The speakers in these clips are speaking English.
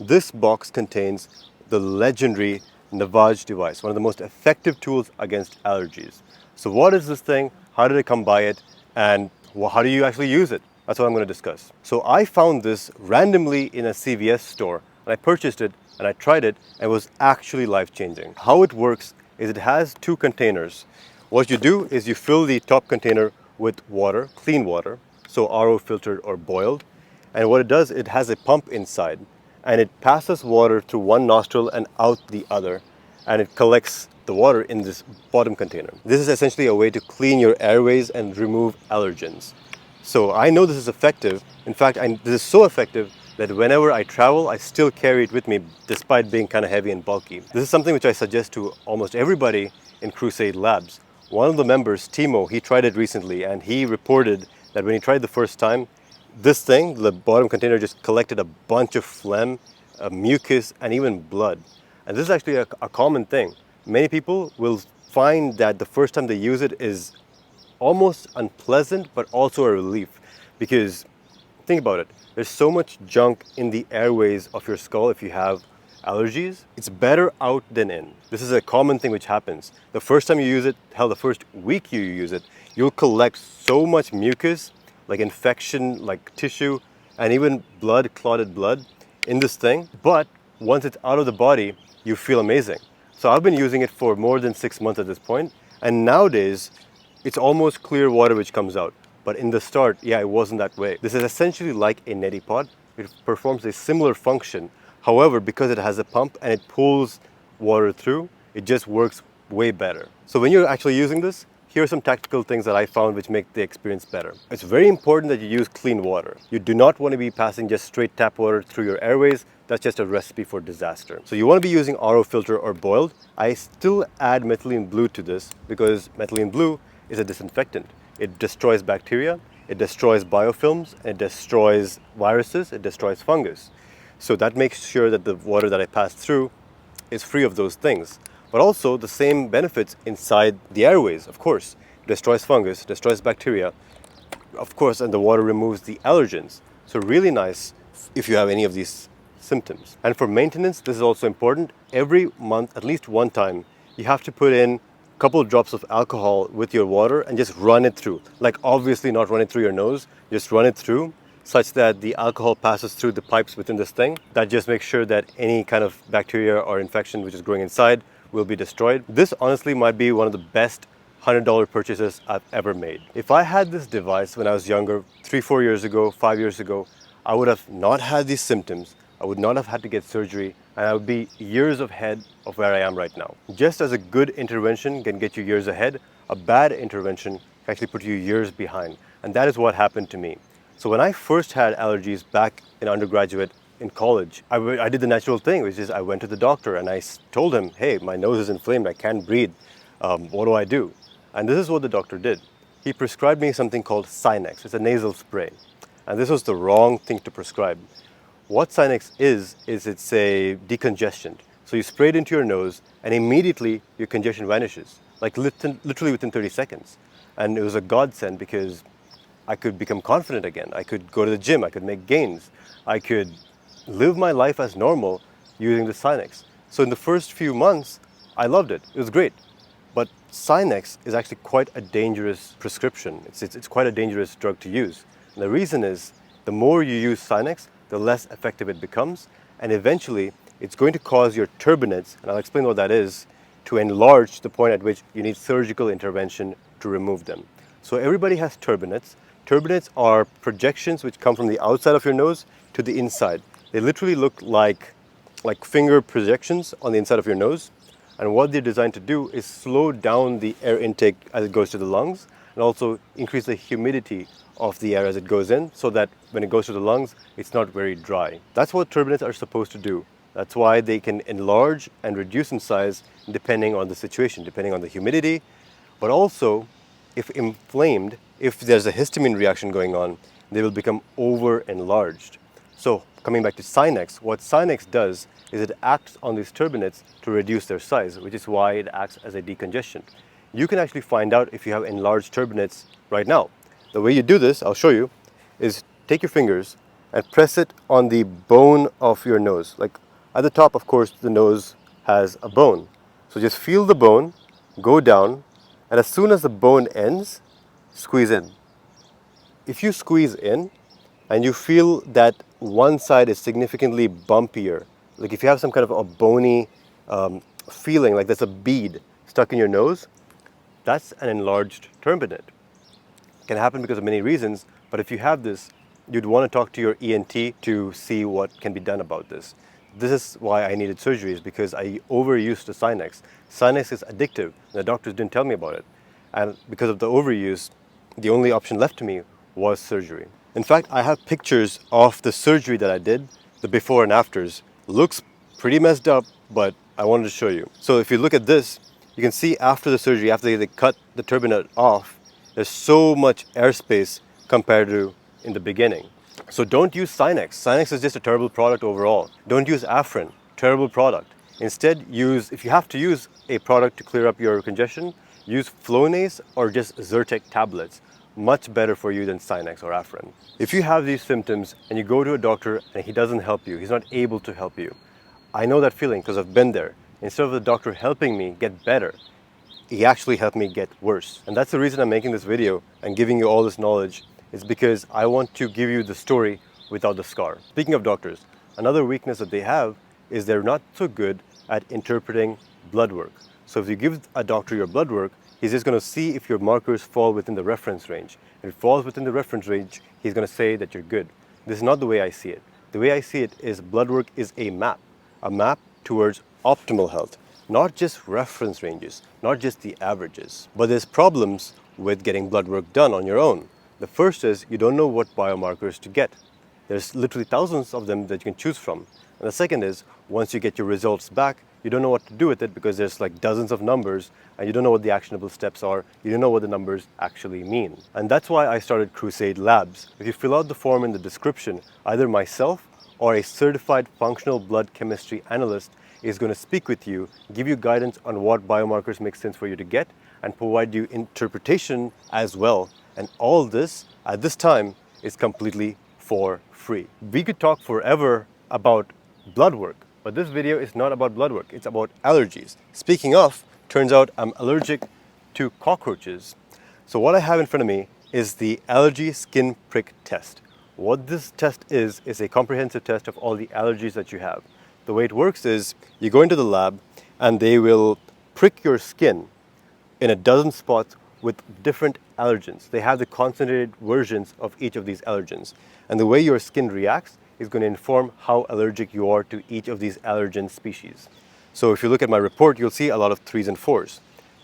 This box contains the legendary Navage device, one of the most effective tools against allergies. So what is this thing? How did I come by it? And how do you actually use it? That's what I'm going to discuss. So I found this randomly in a CVS store, and I purchased it and I tried it, and it was actually life-changing. How it works is it has two containers. What you do is you fill the top container with water, clean water, so RO filtered or boiled. And what it does, it has a pump inside, and it passes water through one nostril and out the other, and it collects the water in this bottom container. This is essentially a way to clean your airways and remove allergens. So I know this is effective. In fact, this is so effective that whenever I travel, I still carry it with me despite being kind of heavy and bulky. This is something which I suggest to almost everybody in Crusade Labs. One of the members, Timo, he tried it recently, and he reported that when he tried the first time, this thing, the bottom container, just collected a bunch of phlegm, mucus, and even blood. And this is actually a common thing. Many people will find that the first time they use it is almost unpleasant, but also a relief. Because think about it, there's so much junk in the airways of your skull if you have allergies. It's better out than in. This is a common thing which happens. The first time you use it, hell, the first week you use it, you'll collect so much mucus, like infection, like tissue, and even blood, clotted blood in this thing. But once it's out of the body, you feel amazing. So I've been using it for more than 6 months at this point, and nowadays it's almost clear water which comes out. But in the start, yeah, it wasn't that way. This is essentially like a neti pot. It performs a similar function. However, because it has a pump and it pulls water through, it just works way better. So when you're actually using this, here are some tactical things that I found which make the experience better. It's very important that you use clean water. You do not want to be passing just straight tap water through your airways. That's just a recipe for disaster. So you want to be using RO filter or boiled. I still add methylene blue to this because methylene blue is a disinfectant. It destroys bacteria, it destroys biofilms, it destroys viruses, it destroys fungus. So that makes sure that the water that I pass through is free of those things. But also the same benefits inside the airways, of course. It destroys fungus, destroys bacteria, of course, and the water removes the allergens. So really nice if you have any of these symptoms. And for maintenance, this is also important. Every month, at least one time, you have to put in a couple of drops of alcohol with your water and just run it through. Like obviously not run it through your nose, just run it through such that the alcohol passes through the pipes within this thing. That just makes sure that any kind of bacteria or infection which is growing inside will be destroyed. This honestly might be one of the best $100 purchases I've ever made. If I had this device when I was younger, 3-4 years ago, 5 years ago, I would have not had these symptoms. I would not have had to get surgery, and I would be years ahead of where I am right now. Just as a good intervention can get you years ahead, a bad intervention can actually put you years behind. And that is what happened to me. So when I first had allergies back in undergraduate, in college, I did the natural thing, which is I went to the doctor and I told him, hey, my nose is inflamed, I can't breathe. What do I do? And this is what the doctor did. He prescribed me something called Sinex. It's a nasal spray. And this was the wrong thing to prescribe. What Sinex is it's a decongestant. So you spray it into your nose and immediately your congestion vanishes, like literally within 30 seconds. And it was a godsend because I could become confident again. I could go to the gym, I could make gains. I could live my life as normal using the Sinex. So in the first few months, I loved it. It was great. But Sinex is actually quite a dangerous prescription. It's quite a dangerous drug to use. And the reason is, the more you use Sinex, the less effective it becomes. And eventually, it's going to cause your turbinates, and I'll explain what that is, to enlarge to the point at which you need surgical intervention to remove them. So everybody has turbinates. Turbinates are projections which come from the outside of your nose to the inside. They literally look like finger projections on the inside of your nose. And what they're designed to do is slow down the air intake as it goes to the lungs and also increase the humidity of the air as it goes in so that when it goes to the lungs, it's not very dry. That's what turbinates are supposed to do. That's why they can enlarge and reduce in size depending on the situation, depending on the humidity, but also if inflamed, if there's a histamine reaction going on, they will become over-enlarged. So coming back to Sinex, what Sinex does is it acts on these turbinates to reduce their size, which is why it acts as a decongestant. You can actually find out if you have enlarged turbinates right now. The way you do this, I'll show you, is take your fingers and press it on the bone of your nose. Like at the top, of course, the nose has a bone. So just feel the bone, go down, and as soon as the bone ends, squeeze in. If you squeeze in and you feel that one side is significantly bumpier, like if you have some kind of a bony feeling, like there's a bead stuck in your nose, that's an enlarged turbinate. It can happen because of many reasons, but if you have this, you'd want to talk to your ENT to see what can be done about this. This is why I needed surgery, is because I overused the Sinex. Sinex is addictive, and the doctors didn't tell me about it. And because of the overuse, the only option left to me was surgery. In fact, I have pictures of the surgery that I did, the before and afters. Looks pretty messed up, but I wanted to show you. So if you look at this, you can see after the surgery, after they cut the turbinate off, there's so much airspace compared to in the beginning. So don't use Sinex. Sinex is just a terrible product overall. Don't use Afrin, terrible product. Instead, if you have to use a product to clear up your congestion, use Flonase or just Zyrtec tablets. Much better for you than Sinex or Afrin. If you have these symptoms and you go to a doctor and he doesn't help you, he's not able to help you. I know that feeling because I've been there. Instead of the doctor helping me get better, he actually helped me get worse. And that's the reason I'm making this video and giving you all this knowledge, is because I want to give you the story without the scar. Speaking of doctors, another weakness that they have is they're not so good at interpreting blood work. So if you give a doctor your blood work, he's just going to see if your markers fall within the reference range. If it falls within the reference range, he's going to say that you're good. This is not the way I see it. The way I see it is blood work is a map towards optimal health, not just reference ranges, not just the averages. But there's problems with getting blood work done on your own. The first is you don't know what biomarkers to get. There's literally thousands of them that you can choose from. And the second is, once you get your results back, you don't know what to do with it because there's like dozens of numbers and you don't know what the actionable steps are. You don't know what the numbers actually mean. And that's why I started Crusade Labs. If you fill out the form in the description, either myself or a certified functional blood chemistry analyst is going to speak with you, give you guidance on what biomarkers make sense for you to get, and provide you interpretation as well. And all this, at this time, is completely for free. We could talk forever about blood work, but this video is not about blood work, it's about allergies. Speaking of, turns out I'm allergic to cockroaches. So what I have in front of me is the allergy skin prick test. What this test is a comprehensive test of all the allergies that you have. The way it works is you go into the lab and they will prick your skin in a dozen spots with different allergens. They have the concentrated versions of each of these allergens. And the way your skin reacts is going to inform how allergic you are to each of these allergen species. So if you look at my report, you'll see a lot of 3s and 4s.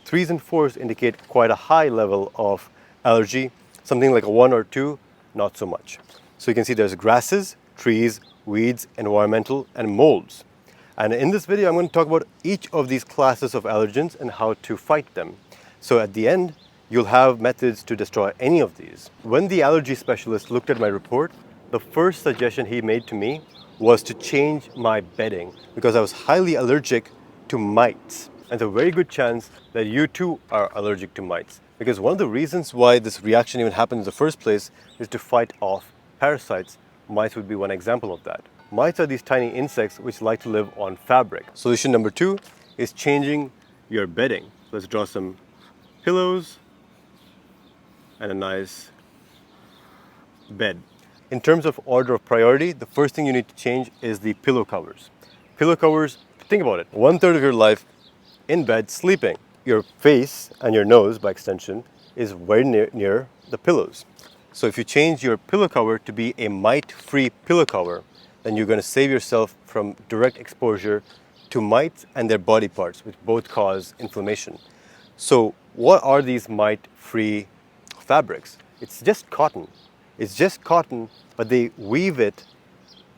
3s and 4s indicate quite a high level of allergy. Something like a 1 or 2, not so much. So you can see there's grasses, trees, weeds, environmental, and molds. And in this video, I'm going to talk about each of these classes of allergens and how to fight them. So at the end, you'll have methods to destroy any of these. When the allergy specialist looked at my report, the first suggestion he made to me was to change my bedding because I was highly allergic to mites. And there's a very good chance that you too are allergic to mites. Because one of the reasons why this reaction even happened in the first place is to fight off parasites. Mites would be one example of that. Mites are these tiny insects which like to live on fabric. Solution number 2 is changing your bedding. Let's draw some pillows and a nice bed. In terms of order of priority, the first thing you need to change is the pillow covers. Pillow covers, think about it, 1/3 of your life in bed sleeping. Your face and your nose, by extension, is very near the pillows. So if you change your pillow cover to be a mite-free pillow cover, then you're going to save yourself from direct exposure to mites and their body parts, which both cause inflammation. So what are these mite-free fabrics? It's just cotton. It's just cotton, but they weave it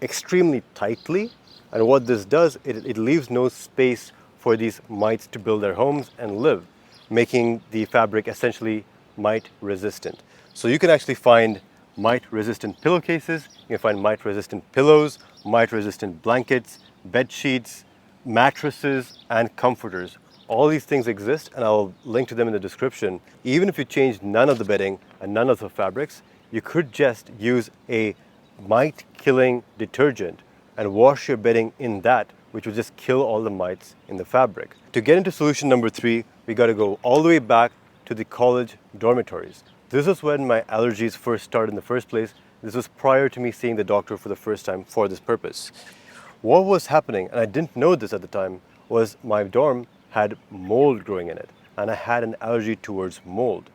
extremely tightly. And what this does, it leaves no space for these mites to build their homes and live, making the fabric essentially mite resistant. So you can actually find mite-resistant pillowcases, you can find mite-resistant pillows, mite-resistant blankets, bed sheets, mattresses, and comforters. All these things exist, and I'll link to them in the description. Even if you change none of the bedding and none of the fabrics, you could just use a mite-killing detergent and wash your bedding in that, which will just kill all the mites in the fabric. To get into solution number 3, we got to go all the way back to the college dormitories. This was when my allergies first started in the first place. This was prior to me seeing the doctor for the first time for this purpose. What was happening, and I didn't know this at the time, was my dorm had mold growing in it, and I had an allergy towards mold.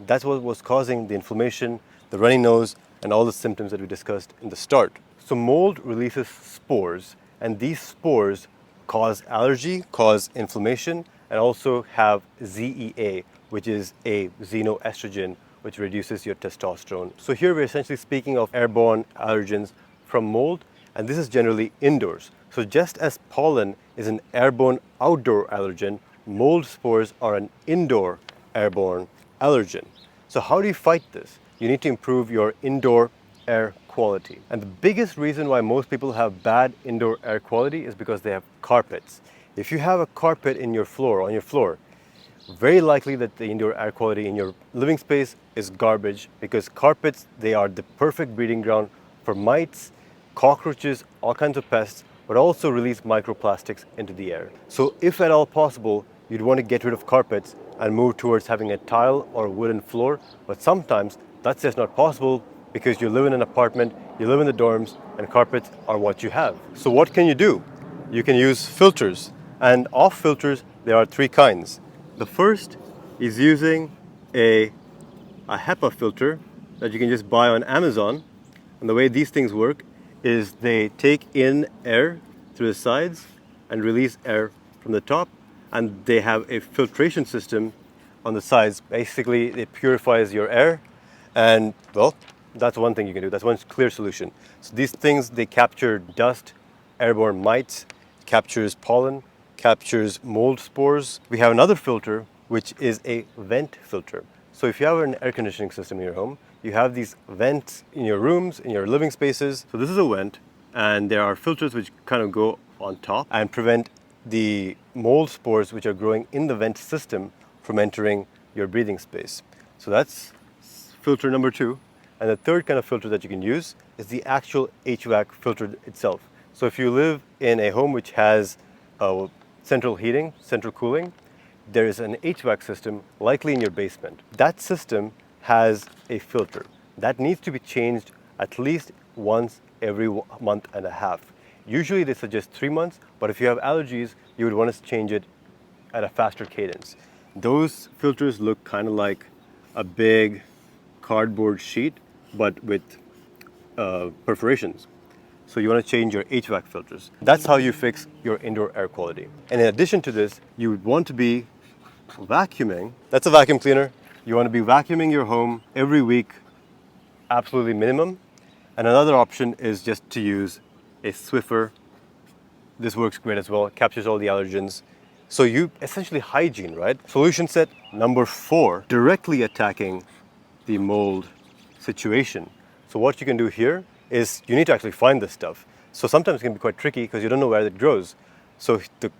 That's what was causing the inflammation, the runny nose, and all the symptoms that we discussed in the start. So mold releases spores, and these spores cause allergy, cause inflammation, and also have ZEA, which is a xenoestrogen, which reduces your testosterone. So here we're essentially speaking of airborne allergens from mold, and this is generally indoors. So just as pollen is an airborne outdoor allergen, mold spores are an indoor airborne allergen. So how do you fight this? You need to improve your indoor air quality. And the biggest reason why most people have bad indoor air quality is because they have carpets. If you have a carpet in your floor, on your floor, very likely that the indoor air quality in your living space is garbage, because carpets, they are the perfect breeding ground for mites, cockroaches, all kinds of pests, but also release microplastics into the air. So if at all possible, you'd want to get rid of carpets and move towards having a tile or wooden floor, but sometimes that's just not possible because you live in an apartment, you live in the dorms, and carpets are what you have. So what can you do? You can use filters, and of filters, there are 3 kinds. The first is using a HEPA filter that you can just buy on Amazon. And the way these things work is they take in air through the sides and release air from the top, and they have a filtration system on the sides. Basically, it purifies your air, and well, that's one thing you can do. That's one clear solution. So these things, they capture dust, airborne mites, captures pollen, captures mold spores. We have another filter, which is a vent filter. So if you have an air conditioning system in your home, you have these vents in your rooms, in your living spaces. So this is a vent, and there are filters which kind of go on top and prevent the mold spores which are growing in the vent system from entering your breathing space. So that's filter number 2. And the third kind of filter that you can use is the actual HVAC filter itself. So if you live in a home which has central heating, central cooling, there is an HVAC system likely in your basement. That system has a filter that needs to be changed at least once every month and a half. Usually they suggest 3 months, but if you have allergies, you would want to change it at a faster cadence. Those filters look kind of like a big cardboard sheet, but with perforations. So you want to change your HVAC filters. That's how you fix your indoor air quality. And in addition to this, you would want to be vacuuming. That's a vacuum cleaner. You want to be vacuuming your home every week, absolutely minimum. And another option is just to use a Swiffer. This works great as well. It captures all the allergens. So you essentially hygiene, right? Solution set number 4, directly attacking the mold situation. So what you can do here is you need to actually find this stuff. So sometimes it can be quite tricky because you don't know where it grows. So the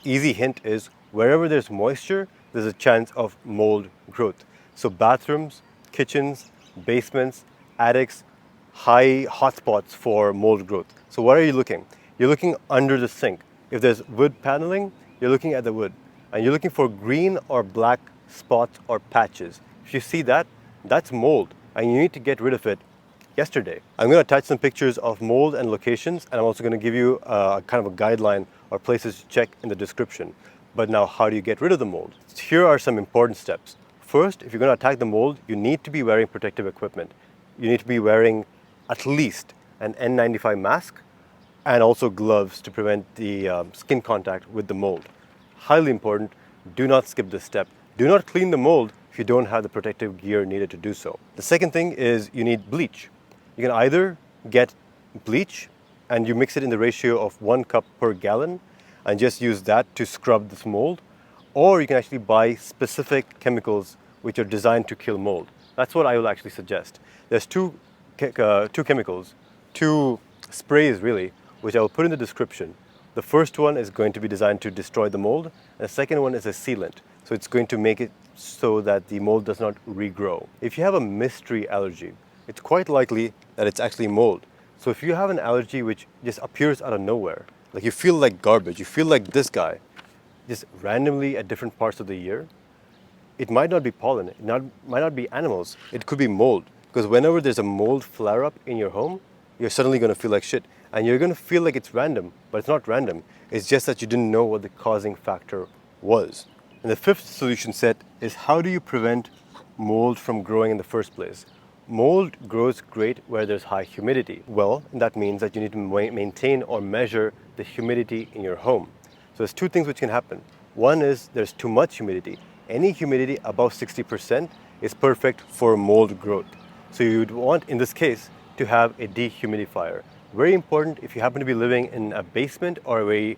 easy hint is wherever there's moisture, there's a chance of mold growth. So bathrooms, kitchens, basements, attics, high hotspots for mold growth. So what are you looking? You're looking under the sink. If there's wood paneling, you're looking at the wood. And you're looking for green or black spots or patches. If you see that, that's mold, and you need to get rid of it yesterday. I'm going to attach some pictures of mold and locations, and I'm also going to give you a kind of a guideline or places to check in the description. But now, how do you get rid of the mold? Here are some important steps. First, if you're going to attack the mold, you need to be wearing protective equipment. You need to be wearing at least an N95 mask and also gloves to prevent the skin contact with the mold. Highly important. Do not skip this step. Do not clean the mold if you don't have the protective gear needed to do so. The second thing is you need bleach. You can either get bleach and you mix it in the ratio of 1 cup per gallon and just use that to scrub this mold, or you can actually buy specific chemicals which are designed to kill mold. That's what I will actually suggest. There's two chemicals, 2 sprays really, which I will put in the description. The first one is going to be designed to destroy the mold, and the second one is a sealant. So it's going to make it so that the mold does not regrow. If you have a mystery allergy, it's quite likely that it's actually mold. So if you have an allergy which just appears out of nowhere, like you feel like garbage, you feel like this guy, just randomly at different parts of the year, it might not be pollen, might not be animals, it could be mold. Because whenever there's a mold flare up in your home, you're suddenly going to feel like shit. And you're going to feel like it's random, but it's not random. It's just that you didn't know what the causing factor was. And the fifth solution set is, how do you prevent mold from growing in the first place? Mold grows great where there's high humidity. Well, that means that you need to maintain or measure the humidity in your home. So there's two things which can happen. One is there's too much humidity. Any humidity above 60% is perfect for mold growth. So you'd want, in this case, to have a dehumidifier. Very important if you happen to be living in a basement or a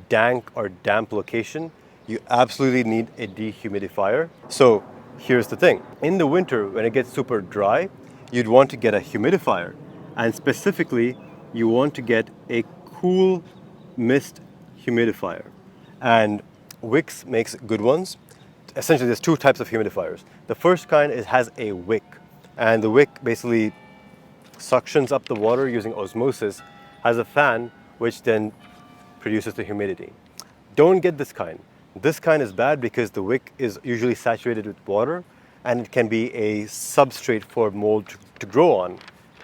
dank or damp location, you absolutely need a dehumidifier. So here's the thing. In the winter, when it gets super dry, you'd want to get a humidifier. And specifically, you want to get a cool mist humidifier. And Wix makes good ones. Essentially, there's two types of humidifiers. The first kind has a wick. And the wick basically suctions up the water using osmosis, has a fan, which then produces the humidity. Don't get this kind. This kind is bad because the wick is usually saturated with water and it can be a substrate for mold to grow on.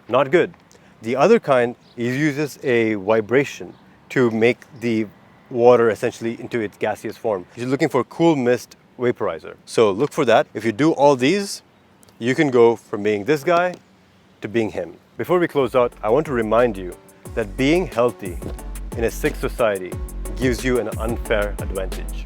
Not good. The other kind uses a vibration to make the water essentially into its gaseous form. You're looking for cool mist vaporizer. So look for that. If you do all these, you can go from being this guy to being him. Before we close out, I want to remind you that being healthy in a sick society gives you an unfair advantage.